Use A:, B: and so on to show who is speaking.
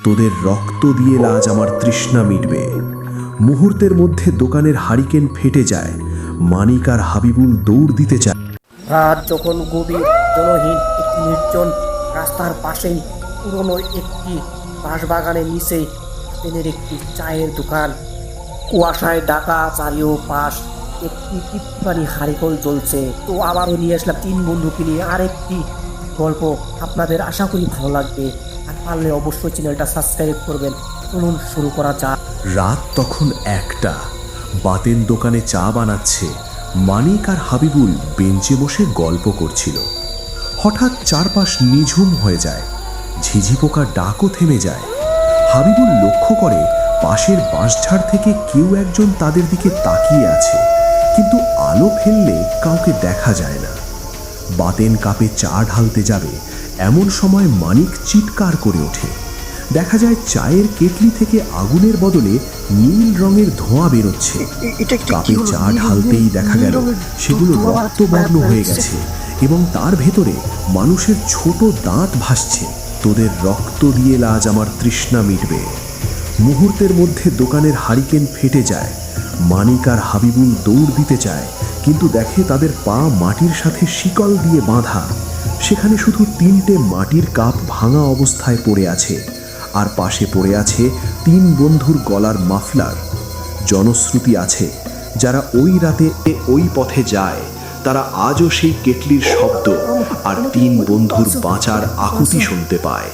A: তোদের রক্ত দিয়ে আজ আমার তৃষ্ণা মিটবে। মুহূর্তের মধ্যে দোকানের হারিকেন ফেটে যায়। মানিক আর হাবিবুল দৌড় দিতে চায়।
B: রাত যখন গভীর, জনহীন একটি নির্জন রাস্তার পাশেই পুরনো একটি বাঁশবাগানের নিচেই হাতেনের একটি চায়ের দোকান। কুয়াশায় ঢাকা চারিপাশ, একটি টিপটিপানি হারিকেন জ্বলছে। তো আবারও নিয়ে আসলাম তিন বন্ধুকে নিয়ে আরেকটি গল্প। আপনাদের আশা করি ভালো লাগবে, আর পারলে অবশ্যই চ্যানেলটা সাবস্ক্রাইব করবেন। চলুন শুরু করা যাক।
A: রাত তখন 1টা। বাতেন দোকানে চা বানাচ্ছে। মানিক আর হাবিবুল বেঞ্চে বসে গল্প করছিল। হঠাৎ চারপাশ নিঝুম হয়ে যায়। ঝিঝি পোকার ডাকও থেমে যায়। হাবিবুল লক্ষ্য করে পাশের বাঁশঝাড় থেকে কেউ একজন তাদের দিকে তাকিয়ে আছে, কিন্তু আলো ফেললে কাউকে দেখা যায় না। বাতেন কাপে চা ঢালতে যাবে, এমন সময় মানিক চিৎকার করে ওঠে। দেখা যায় চায়ের কেটলি থেকে আগুনের বদলে নীল রঙের ধোঁয়া বেরোচ্ছে। কাপে চা ঢালতেই দেখা গেল সেগুলো রক্তবর্ণ হয়ে গেছে এবং তার ভেতরে মানুষের ছোট দাঁত ভাসছে। তোদের রক্ত দিয়ে আজ আমার তৃষ্ণা মিটবে। মুহূর্তের মধ্যে দোকানের হারিকেন ফেটে যায়। মানিক আর হাবিবুল দৌড় দিতে চায়, কিন্তু দেখে তাদের পা মাটির সাথে শিকল দিয়ে বাঁধা। সেখানে শুধু 3টে মাটির কাপ ভাঙা অবস্থায় পড়ে আছে, আর পাশে পড়ে আছে 3 বন্ধুর গলার মাফলার। জনশ্রুতি আছে, যারা ওই রাতে ওই পথে যায় তারা আজও সেই কেটলির শব্দ আর 3 বন্ধুর বাঁচার আকুতি শুনতে পায়।